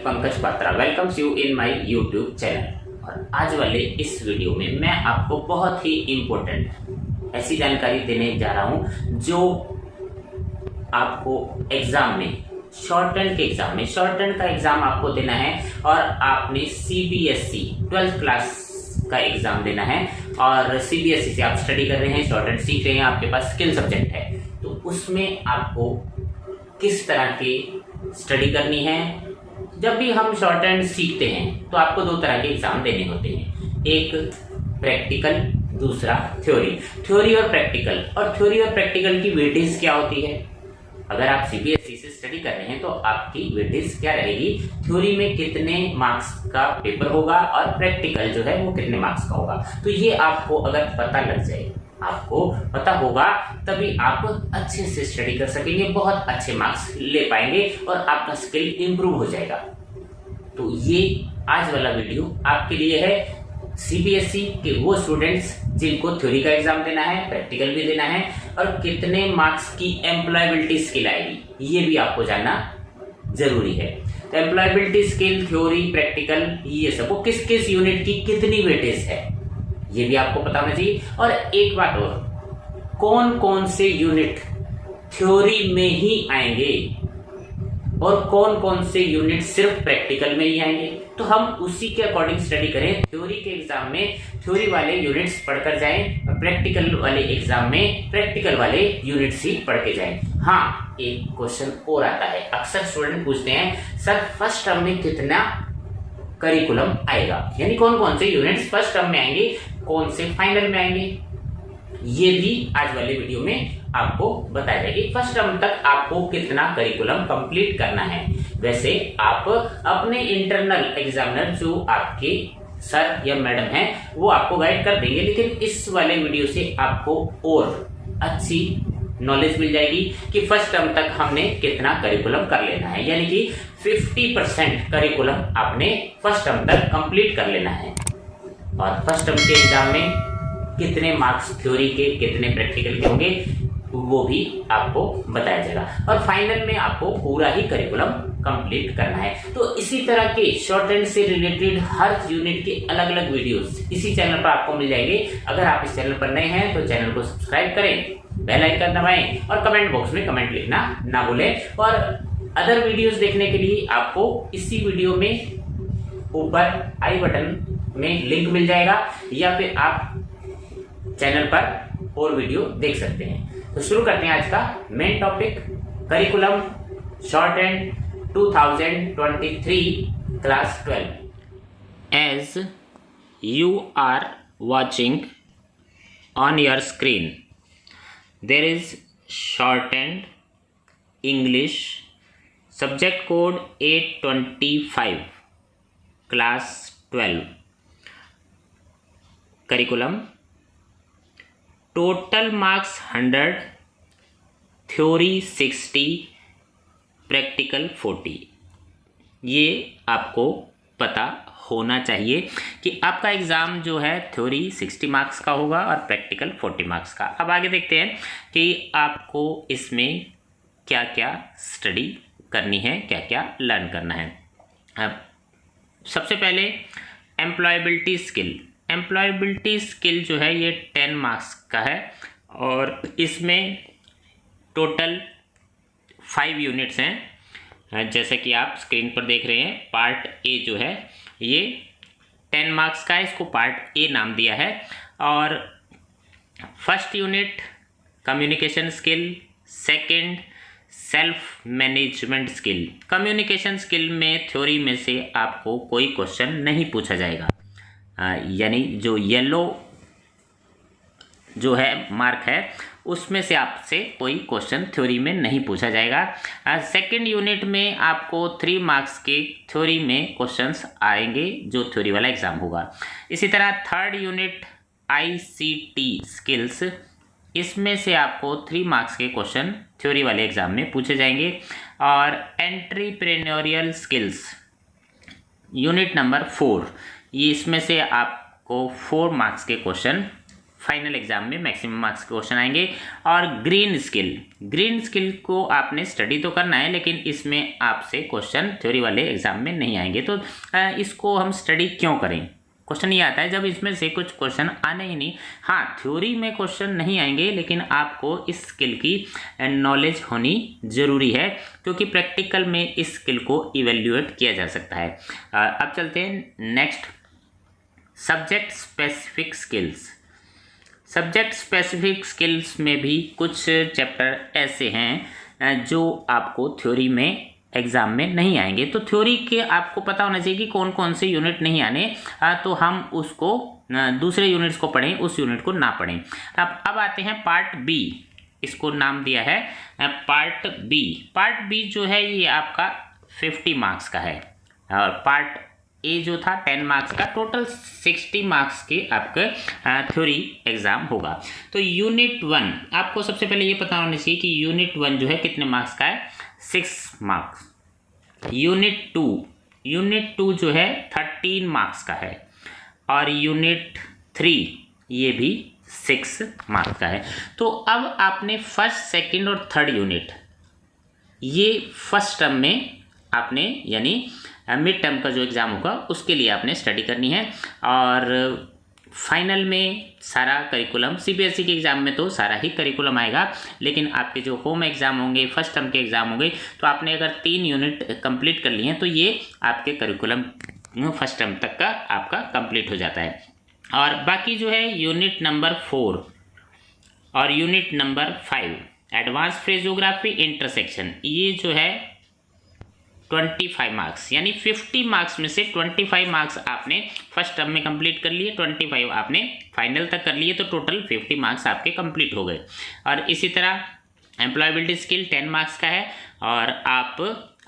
Pankaj Patra welcomes you in my YouTube channel. और आज वाले इस वीडियो में मैं आपको बहुत ही इम्पोर्टेंट ऐसी जानकारी देने जा रहा हूं जो आपको एग्जाम में शॉर्ट टर्न का एग्जाम आपको देना है और आपने सीबीएसई 12th क्लास का एग्जाम देना है और सीबीएसई से आप स्टडी कर रहे हैं, शॉर्ट टर्न सीख रहे हैं, आपके पास स्किल सब्जेक्ट है, तो उसमें आपको किस तरह की स्टडी करनी है। जब भी हम शॉर्ट हैंड सीखते हैं तो आपको दो तरह के एग्जाम देने होते हैं, एक प्रैक्टिकल, दूसरा थ्योरी और प्रैक्टिकल की वेटेज क्या होती है। अगर आप सीबीएसई से स्टडी कर रहे हैं तो आपकी वेटेज क्या रहेगी, थ्योरी में कितने मार्क्स का पेपर होगा और प्रैक्टिकल जो है वो कितने मार्क्स का होगा। तो ये आपको अगर पता लग जाए, आपको पता होगा, तभी आप अच्छे से स्टडी कर सकेंगे, बहुत अच्छे मार्क्स ले पाएंगे और आपका स्किल इंप्रूव हो जाएगा। तो ये आज वाला वीडियो आपके लिए है सीबीएसई के वो स्टूडेंट्स जिनको थ्योरी का एग्जाम देना है, प्रैक्टिकल भी देना है और कितने मार्क्स की एम्प्लॉयबिलिटी स्किल आएगी ये भी आपको जानना जरूरी है। तो एम्प्लॉयबिलिटी स्किल, थ्योरी, प्रैक्टिकल, ये सब वो किस किस यूनिट की कितनी वेटेज है ये भी आपको पता होना चाहिए। और एक बात और, कौन कौन से यूनिट थ्योरी में ही आएंगे और कौन कौन से यूनिट सिर्फ प्रैक्टिकल में ही आएंगे, तो हम उसी के अकॉर्डिंग स्टडी करें। थ्योरी के एग्जाम में थ्योरी वाले यूनिट्स पढ़कर जाएं और प्रैक्टिकल वाले एग्जाम में प्रैक्टिकल वाले यूनिट्स ही पढ़ के जाएं। हाँ, एक क्वेश्चन और आता है, अक्सर स्टूडेंट पूछते हैं सर फर्स्ट टर्म में कितना करिकुलम आएगा, यानी कौन कौन से यूनिट्स फर्स्ट टर्म में आएंगे, कौन से फाइनल में आएंगे। ये भी आज वाले वीडियो में आपको बताया जाएगा। फर्स्ट टर्म तक आपको कितना करिकुलम कंप्लीट करना है। वैसे आप अपने इंटरनल एग्जामिनर जो आपके सर या मैडम हैं वो आपको गाइड कर देंगे, लेकिन इस वाले वीडियो से आपको और अच्छी नॉलेज मिल जाएगी कि फर्स्ट टर्म तक हमने कितना करिकुलम कर लेना है, यानी कि 50% करिकुलम आपने फर्स्ट टर्म तक कंप्लीट कर लेना है। और फर्स्ट टर्म के एग्जाम में कितने मार्क्स थ्योरी के, कितने प्रैक्टिकल के होंगे वो भी आपको बताया जाएगा। और फाइनल में आपको पूरा ही करिकुलम कंप्लीट करना है। तो इसी तरह के शॉर्ट हैंड से रिलेटेड हर यूनिट के अलग अलग वीडियोस इसी चैनल पर आपको मिल जाएंगे। अगर आप इस चैनल पर नए हैं तो चैनल को सब्सक्राइब करें, बेल आइकन दबाएं और कमेंट बॉक्स में कमेंट लिखना ना भूलें। और अदर वीडियोस देखने के लिए आपको इसी वीडियो में ऊपर आई बटन में लिंक मिल जाएगा या फिर आप चैनल पर और वीडियो देख सकते हैं। तो शुरू करते हैं आज का main topic, curriculum short hand 2023 class 12। As you are watching on your screen, there is shorthand English subject code 825 class 12 curriculum, total marks 100, theory 60, practical 40। ये आपको पता होना चाहिए कि आपका एग्ज़ाम जो है थ्योरी 60 मार्क्स का होगा और प्रैक्टिकल 40 मार्क्स का। अब आगे देखते हैं कि आपको इसमें क्या क्या स्टडी करनी है, क्या क्या लर्न करना है। अब सबसे पहले एम्प्लॉयबिलिटी स्किल जो है ये 10 मार्क्स का है और इसमें टोटल 5 यूनिट्स हैं। जैसे कि आप स्क्रीन पर देख रहे हैं, पार्ट ए जो है ये 10 मार्क्स का है, इसको पार्ट ए नाम दिया है। और first unit communication skill, second self management skill. Communication skill में थ्योरी में से आपको कोई क्वेश्चन नहीं पूछा जाएगा, यानी जो येलो जो है मार्क है उसमें से आपसे कोई क्वेश्चन थ्योरी में नहीं पूछा जाएगा। सेकंड यूनिट में आपको 3 मार्क्स के थ्योरी में क्वेश्चंस आएंगे जो थ्योरी वाला एग्जाम होगा। इसी तरह थर्ड यूनिट आईसीटी स्किल्स, इसमें से आपको 3 मार्क्स के क्वेश्चन थ्योरी वाले एग्जाम में पूछे जाएंगे। और एंटरप्रेन्योरियल स्किल्स यूनिट नंबर 4, ये इसमें से आपको 4 मार्क्स के क्वेश्चन फाइनल एग्जाम में मैक्सिमम मार्क्स के क्वेश्चन आएंगे। और ग्रीन स्किल को आपने स्टडी तो करना है, लेकिन इसमें आपसे क्वेश्चन थ्योरी वाले एग्जाम में नहीं आएंगे। तो इसको हम स्टडी क्यों करें? क्वेश्चन ये आता है जब इसमें से कुछ क्वेश्चन आने ही नहीं। हाँ, थ्योरी में क्वेश्चन नहीं आएंगे, लेकिन आपको इस स्किल की नॉलेज होनी ज़रूरी है, क्योंकि प्रैक्टिकल में इस स्किल को इवेल्युएट किया जा सकता है। अब चलते हैं next, subject specific skills. Subject specific skills में भी कुछ चैप्टर ऐसे हैं जो आपको थ्योरी में एग्ज़ाम में नहीं आएंगे। तो थ्योरी के आपको पता होना चाहिए कि कौन कौन से यूनिट नहीं आने, तो हम उसको दूसरे यूनिट्स को पढ़ें, उस यूनिट को ना पढ़ें। अब आते हैं पार्ट बी, इसको नाम दिया है पार्ट बी। पार्ट बी जो है ये आपका 50 मार्क्स का है, और पार्ट ए जो था 10 मार्क्स का, टोटल 60 मार्क्स के आपके थ्योरी एग्ज़ाम होगा। तो यूनिट 1 आपको सबसे पहले ये पता होना चाहिए कि यूनिट 1 जो है कितने मार्क्स का है, 6 मार्क्स। यूनिट 2 जो है 13 मार्क्स का है, और यूनिट 3 ये भी 6 मार्क्स का है। तो अब आपने फर्स्ट, सेकंड और थर्ड यूनिट ये फर्स्ट टर्म में आपने, यानी मिड टर्म का जो एग्ज़ाम होगा उसके लिए आपने स्टडी करनी है। और फाइनल में सारा करिकुलम, सीबीएसई के एग्ज़ाम में तो सारा ही करिकुलम आएगा, लेकिन आपके जो होम एग्ज़ाम होंगे, फर्स्ट टर्म के एग्ज़ाम होंगे, तो आपने अगर 3 यूनिट कंप्लीट कर लिए हैं तो ये आपके करिकुलम फर्स्ट टर्म तक का आपका कंप्लीट हो जाता है। और बाकी जो है यूनिट नंबर 4 और यूनिट नंबर 5 एडवांस फ्रेजोग्राफी इंटरसेक्शन, ये जो है 25 मार्क्स, यानी 50 मार्क्स में से 25 मार्क्स आपने फर्स्ट टर्म में कंप्लीट कर लिए, 25 आपने फाइनल तक कर लिए, तो टोटल 50 मार्क्स आपके कंप्लीट हो गए। और इसी तरह एम्प्लॉयबिलिटी स्किल 10 मार्क्स का है, और आप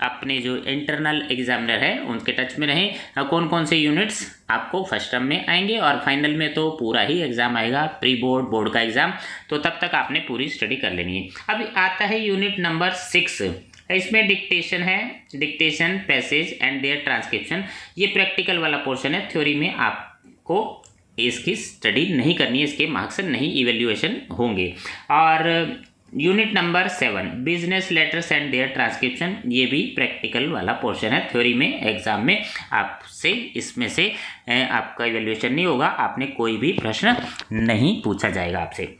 अपने जो इंटरनल एग्जामिनर है उनके टच में रहें, कौन कौन से यूनिट्स आपको फर्स्ट टर्म में आएंगे, और फाइनल में तो पूरा ही एग्ज़ाम आएगा, प्री बोर्ड, बोर्ड का एग्ज़ाम, तो तब तक आपने पूरी स्टडी कर लेनी है। अब आता है यूनिट नंबर 6, इसमें डिक्टेशन है, dictation, passage and their transcription. ये प्रैक्टिकल वाला पोर्शन है, थ्योरी में आपको इसकी स्टडी नहीं करनी है, इसके मार्क्स नहीं इवेल्युएशन होंगे। और unit number 7 business letters and their transcription, ये भी प्रैक्टिकल वाला पोर्शन है, थ्योरी में एग्जाम में आपसे इसमें से आपका इवेल्युएशन नहीं होगा, आपने कोई भी प्रश्न नहीं पूछा जाएगा आपसे।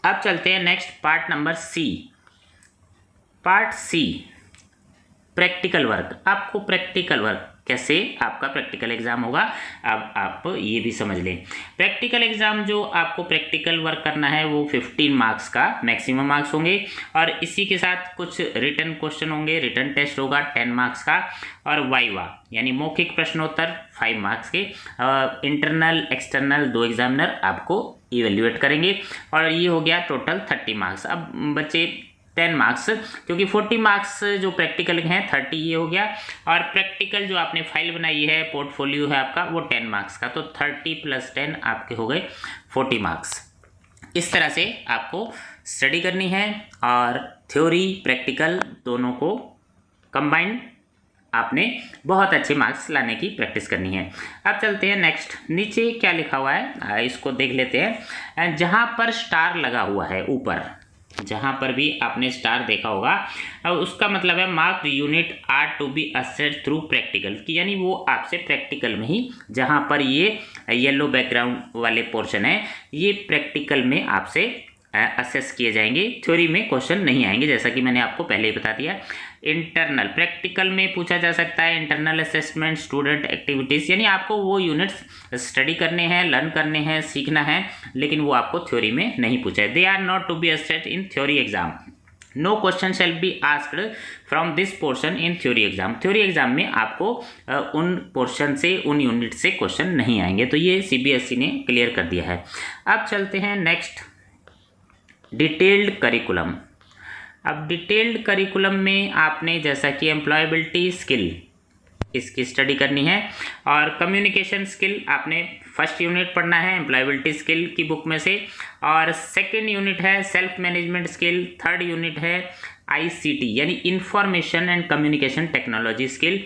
अब चलते हैं next part number C. Part C practical work. आपको प्रैक्टिकल वर्क कैसे आपका प्रैक्टिकल एग्जाम होगा, अब आप ये भी समझ लें। प्रैक्टिकल एग्जाम जो आपको प्रैक्टिकल वर्क करना है वो 15 मार्क्स का मैक्सिमम मार्क्स होंगे, और इसी के साथ कुछ रिटन क्वेश्चन होंगे, रिटन टेस्ट होगा 10 मार्क्स का, और वाइवा यानी मौखिक प्रश्नोत्तर 5 मार्क्स के। इंटरनल एक्सटर्नल 2 एग्जामिनर आपको इवेल्युएट करेंगे, और ये हो गया टोटल 30 मार्क्स। अब बच्चे 10 मार्क्स, क्योंकि 40 मार्क्स जो प्रैक्टिकल हैं, 30 ये हो गया, और प्रैक्टिकल जो आपने फाइल बनाई है, पोर्टफोलियो है आपका, वो 10 मार्क्स का, तो 30 + 10 आपके हो गए 40 मार्क्स। इस तरह से आपको स्टडी करनी है, और थ्योरी प्रैक्टिकल दोनों को कंबाइंड आपने बहुत अच्छे मार्क्स लाने की प्रैक्टिस करनी है। अब चलते हैं नेक्स्ट, नीचे क्या लिखा हुआ है इसको देख लेते हैं। जहाँ पर स्टार लगा हुआ है ऊपर, जहाँ पर भी आपने स्टार देखा होगा, अब उसका मतलब है mark unit are to be assessed through practical, कि यानी वो आपसे प्रैक्टिकल में ही, जहाँ पर ये येलो बैकग्राउंड वाले पोर्शन है, ये प्रैक्टिकल में आपसे असेस किए जाएंगे, थ्योरी में क्वेश्चन नहीं आएंगे, जैसा कि मैंने आपको पहले ही बता दिया। इंटरनल प्रैक्टिकल में पूछा जा सकता है इंटरनल असेसमेंट, स्टूडेंट एक्टिविटीज़, यानी आपको वो यूनिट्स स्टडी करने हैं, लर्न करने हैं, सीखना है, लेकिन वो आपको थ्योरी में नहीं पूछा है। They are not to be assessed in theory exam, no question shall be asked from this portion in theory exam. Theory exam में आपको उन पोर्शन से, उन यूनिट से क्वेश्चन नहीं आएंगे, तो ये सीबीएसई ने क्लियर कर दिया है। अब चलते हैं नेक्स्ट, डिटेल्ड करिकुलम। अब डिटेल्ड करिकुलम में आपने जैसा कि एम्प्लॉयबिलिटी स्किल इसकी स्टडी करनी है, और कम्युनिकेशन स्किल आपने फर्स्ट यूनिट पढ़ना है एम्प्लॉयबिलिटी स्किल की बुक में से, और सेकंड यूनिट है self management skill, third unit है आईसीटी यानी information and communication technology skill,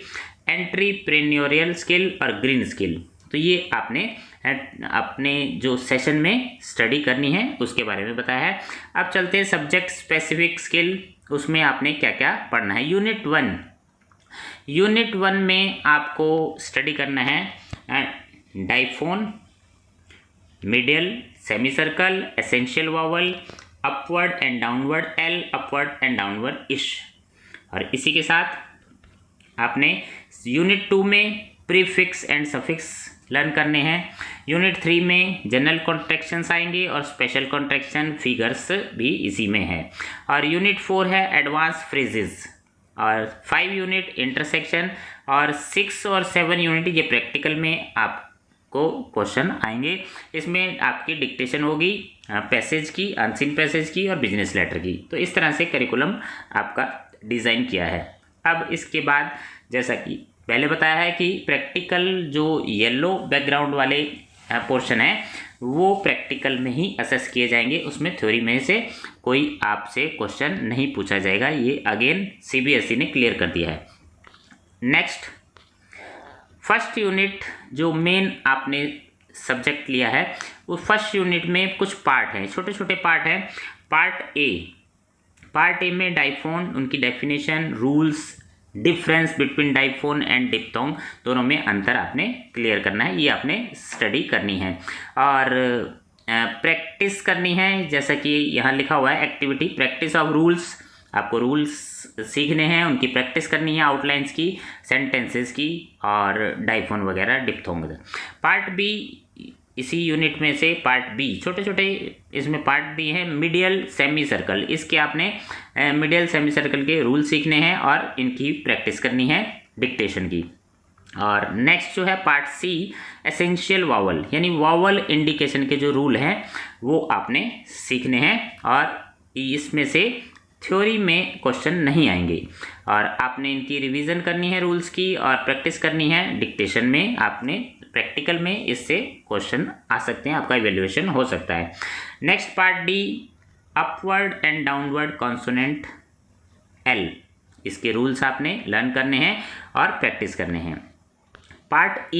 entrepreneurial skill और ग्रीन स्किल। तो ये आपने अपने जो सेशन में स्टडी करनी है उसके बारे में बताया है। अब चलते हैं सब्जेक्ट स्पेसिफिक स्किल, उसमें आपने क्या क्या पढ़ना है। यूनिट वन में आपको स्टडी करना है diphone, middle, semi circle, essential vowel, upward and downward L, upward and downward इश। और इसी के साथ आपने यूनिट 2 में प्रीफिक्स एंड सफिक्स लर्न करने हैं। यूनिट 3 में जनरल कॉन्ट्रैक्शंस आएंगे और स्पेशल कॉन्ट्रैक्शन फिगर्स भी इसी में है। और यूनिट 4 है एडवांस फ्रेजेस, और 5 यूनिट इंटरसेक्शन, और 6 और 7 यूनिट ये प्रैक्टिकल में आपको क्वेश्चन आएंगे। इसमें आपकी डिक्टेशन होगी पैसेज की, अनसीन पैसेज की और बिजनेस लेटर की। तो इस तरह से करिकुलम आपका डिज़ाइन किया है। अब इसके बाद जैसा कि पहले बताया है कि प्रैक्टिकल जो येलो बैकग्राउंड वाले पोर्शन है वो प्रैक्टिकल में ही असेस किए जाएंगे, उसमें थ्योरी में से कोई आपसे क्वेश्चन नहीं पूछा जाएगा। ये अगेन सीबीएसई ने क्लियर कर दिया है। नेक्स्ट, फर्स्ट यूनिट जो मेन आपने सब्जेक्ट लिया है, वो फर्स्ट यूनिट में कुछ पार्ट हैं, छोटे छोटे पार्ट हैं। पार्ट ए में डाइफोन, उनकी definition, rules, difference between diphone and diphthong, दोनों में अंतर आपने क्लियर करना है, ये आपने स्टडी करनी है। और प्रैक्टिस करनी है, जैसा कि यहाँ लिखा हुआ है एक्टिविटी प्रैक्टिस ऑफ रूल्स, आपको रूल्स सीखने हैं, उनकी प्रैक्टिस करनी है, आउटलाइंस की, सेंटेंसेस की और डाइफोन वगैरह, डिप्थोंग वगैरह। पार्ट बी इसी यूनिट में से पार्ट बी, छोटे छोटे इसमें पार्ट दिए हैं। मिडियल सेमी सर्कल, इसके आपने मिडियल सेमी सर्कल के रूल सीखने हैं और इनकी प्रैक्टिस करनी है डिक्टेशन की। और नेक्स्ट जो है पार्ट सी, एसेंशियल वावल, यानी वावल इंडिकेशन के जो रूल हैं वो आपने सीखने हैं, और इसमें से थ्योरी में क्वेश्चन नहीं आएंगे। और आपने इनकी रिवीजन करनी है रूल्स की, और प्रैक्टिस करनी है डिक्टेशन में। आपने प्रैक्टिकल में इससे क्वेश्चन आ सकते हैं, आपका इवैल्यूएशन हो सकता है। Next part D, upward and downward consonant L, इसके रूल्स आपने लर्न करने हैं और प्रैक्टिस करने हैं। Part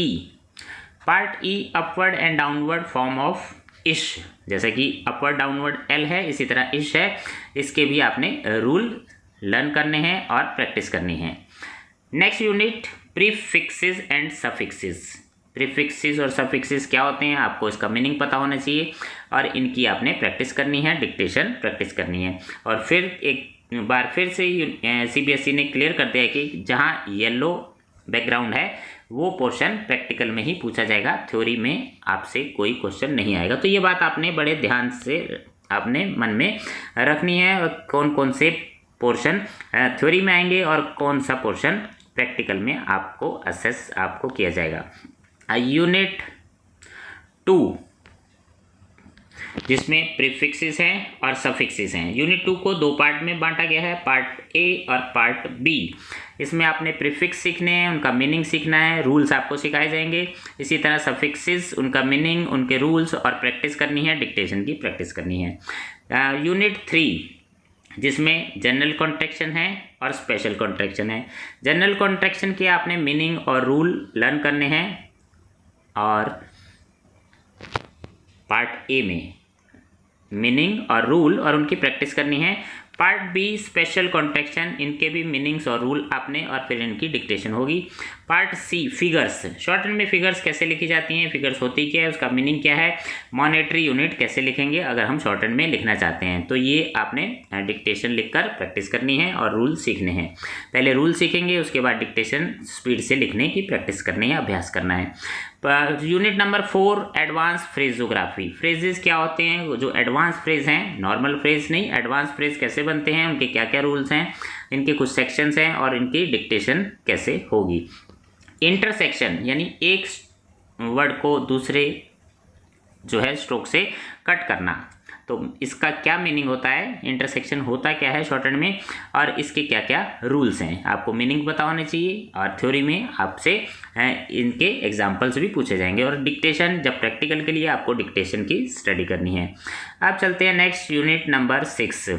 E upward and downward form of इश, जैसे कि अपवर्ड डाउनवर्ड एल है, इसी तरह इश है, इसके भी आपने रूल लर्न करने हैं और प्रैक्टिस करनी है। Next unit prefixes and suffixes. Prefixes और सफिक्सेस क्या होते हैं, आपको इसका मीनिंग पता होना चाहिए, और इनकी आपने प्रैक्टिस करनी है, डिक्टेशन प्रैक्टिस करनी है। और फिर एक बार फिर से सीबीएसई ने क्लियर कर दिया है कि जहाँ येलो बैकग्राउंड है वो पोर्शन प्रैक्टिकल में ही पूछा जाएगा, थ्योरी में आपसे कोई क्वेश्चन नहीं आएगा। तो ये बात आपने बड़े ध्यान से अपने मन में रखनी है, कौन कौन से पोर्शन थ्योरी में आएंगे और कौन सा पोर्शन प्रैक्टिकल में आपको असेस आपको किया जाएगा। यूनिट 2 जिसमें प्रीफिक्सेस हैं और सफिक्सेस हैं। यूनिट 2 को 2 पार्ट में बांटा गया है, पार्ट ए और पार्ट बी। इसमें आपने प्रीफिक्स सीखने हैं, उनका मीनिंग सीखना है, रूल्स आपको सिखाए जाएंगे। इसी तरह सफिक्सेस, उनका मीनिंग, उनके रूल्स और प्रैक्टिस करनी है, डिक्टेशन की प्रैक्टिस करनी है। यूनिट 3 जिसमें जनरल कॉन्ट्रैक्शन है और स्पेशल कॉन्ट्रैक्शन है। जनरल कॉन्ट्रैक्शन के आपने मीनिंग और रूल लर्न करने हैं, और पार्ट ए में मीनिंग और रूल और उनकी प्रैक्टिस करनी है। पार्ट बी स्पेशल कॉन्ट्रैक्शन, इनके भी मीनिंग्स और रूल आपने, और फिर इनकी डिक्टेशन होगी। पार्ट सी फिगर्स, शॉर्ट में फिगर्स कैसे लिखी जाती हैं, फिगर्स होती क्या है, उसका मीनिंग क्या है, मॉनेटरी यूनिट कैसे लिखेंगे अगर हम शॉर्ट में लिखना चाहते हैं। तो ये आपने डिक्टेशन लिखकर प्रैक्टिस करनी है और रूल सीखने हैं। पहले रूल सीखेंगे, उसके बाद डिक्टेशन स्पीड से लिखने की प्रैक्टिस करनी है, अभ्यास करना है। Unit number 4 advance फ्रेजोग्राफी। फ्रेजेस क्या होते हैं, जो एडवांस फ्रेज हैं, नॉर्मल फ्रेज नहीं, एडवांस फ्रेज कैसे बनते हैं, उनके क्या क्या रूल्स हैं, इनके कुछ सेक्शंस हैं और इनकी डिक्टेशन कैसे होगी। इंटरसेक्शन यानी एक वर्ड को दूसरे जो है स्ट्रोक से कट करना, तो इसका क्या मीनिंग होता है, इंटरसेक्शन होता क्या है शॉर्टहैंड में, और इसके क्या क्या रूल्स हैं, आपको मीनिंग पता होना चाहिए। और थ्योरी में आपसे इनके एग्जाम्पल्स भी पूछे जाएंगे। और डिक्टेशन, जब प्रैक्टिकल के लिए आपको डिक्टेशन की स्टडी करनी है। अब चलते हैं नेक्स्ट यूनिट नंबर 6,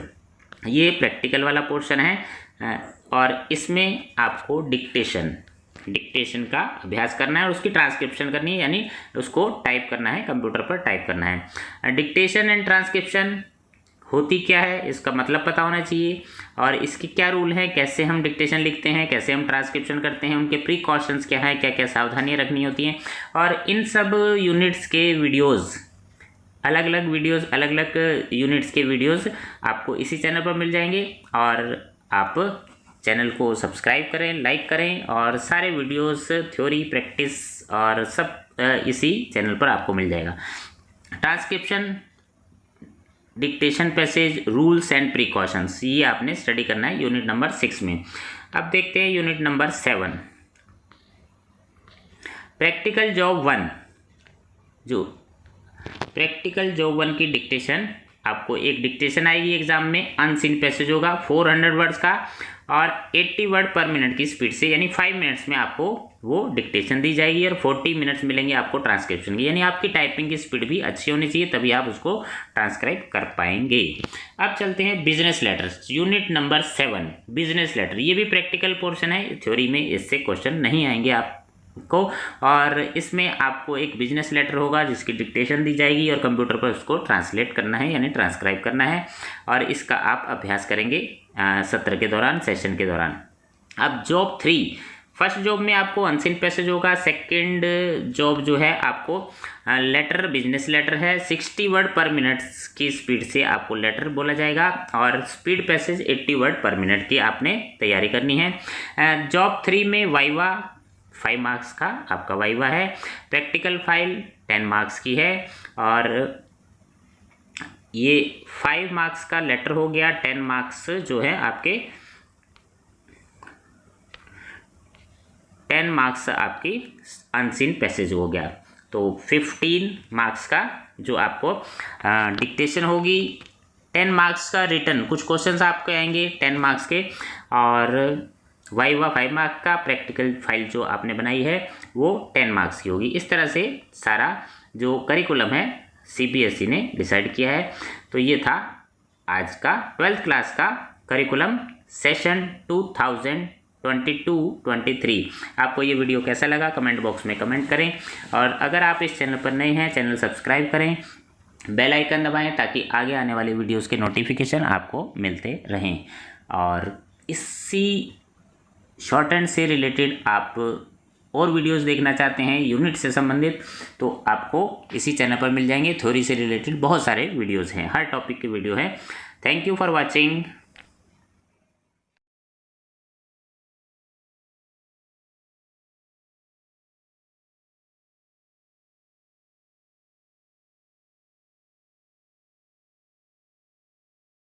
ये प्रैक्टिकल वाला पोर्शन है, और इसमें आपको डिक्टेशन डिक्टेशन का अभ्यास करना है और उसकी ट्रांसक्रिप्शन करनी है, यानी उसको टाइप करना है, कंप्यूटर पर टाइप करना है। डिक्टेशन एंड ट्रांसक्रिप्शन होती क्या है, इसका मतलब पता होना चाहिए, और इसके क्या रूल हैं, कैसे हम डिक्टेशन लिखते हैं, कैसे हम ट्रांसक्रिप्शन करते हैं, उनके प्रिकॉशंस क्या है, क्या क्या सावधानियां रखनी होती हैं। और इन सब यूनिट्स के वीडियोज़, अलग अलग यूनिट्स के वीडियोज़ आपको इसी चैनल पर मिल जाएंगे। और आप चैनल को सब्सक्राइब करें, लाइक करें, और सारे वीडियोस, थ्योरी, प्रैक्टिस और सब इसी चैनल पर आपको मिल जाएगा। Transcription, dictation, passage, rules and precautions, ये आपने स्टडी करना है यूनिट नंबर 6 में। अब देखते हैं यूनिट नंबर 7, प्रैक्टिकल जॉब 1। जो प्रैक्टिकल जॉब 1 की डिक्टेशन, आपको एक डिक्टेशन आएगी एग्जाम में, अनसीन पैसेज होगा 400 वर्ड्स का और 80 वर्ड पर मिनट की स्पीड से, यानी 5 मिनट्स में आपको वो डिक्टेशन दी जाएगी और 40 मिनट्स मिलेंगे आपको ट्रांसक्रिप्शन की, यानी आपकी टाइपिंग की स्पीड भी अच्छी होनी चाहिए, तभी आप उसको ट्रांसक्राइब कर पाएंगे। अब चलते हैं business letters, unit number 7, business letter. ये भी प्रैक्टिकल पोर्शन है, थ्योरी में इससे क्वेश्चन नहीं आएंगे आपको। और इसमें आपको एक बिजनेस लेटर होगा जिसकी डिक्टेशन दी जाएगी और कंप्यूटर पर उसको ट्रांसलेट करना है, यानी ट्रांसक्राइब करना है, और इसका आप अभ्यास करेंगे सत्र के दौरान, सेशन के दौरान। अब जॉब 3, फर्स्ट जॉब में आपको अनसीन पैसेज होगा, सेकंड जॉब जो है आपको लेटर, बिजनेस लेटर है, 60 वर्ड पर मिनट की स्पीड से आपको लेटर बोला जाएगा, और स्पीड पैसेज 80 वर्ड पर मिनट की आपने तैयारी करनी है। जॉब 3 में वाइवा 5 मार्क्स का आपका वाइवा है, प्रैक्टिकल फाइल 10 मार्क्स की है, और ये 5 मार्क्स का लेटर हो गया, 10 मार्क्स जो है आपके 10 मार्क्स आपकी अनसीन पैसेज हो गया, तो 15 मार्क्स का जो आपको डिक्टेशन होगी, 10 मार्क्स का रिटर्न, कुछ क्वेश्चंस आपके आएंगे 10 मार्क्स के, और वाइवा 5 मार्क्स का, प्रैक्टिकल फाइल जो आपने बनाई है वो 10 मार्क्स की होगी। इस तरह से सारा जो करिकुलम है CBSE ने डिसाइड किया है। तो ये था आज का 12th क्लास का करिकुलम सेशन 2022-23। आपको ये वीडियो कैसा लगा कमेंट बॉक्स में कमेंट करें, और अगर आप इस चैनल पर नए हैं चैनल सब्सक्राइब करें, बेल आइकन दबाएं ताकि आगे आने वाले वीडियोस के नोटिफिकेशन आपको मिलते रहें। और इसी शॉर्ट हैंड से रिलेटेड आप और वीडियोस देखना चाहते हैं यूनिट से संबंधित, तो आपको इसी चैनल पर मिल जाएंगे। थ्योरी से रिलेटेड बहुत सारे वीडियोस हैं, हर टॉपिक के वीडियो हैं। Thank you for watching.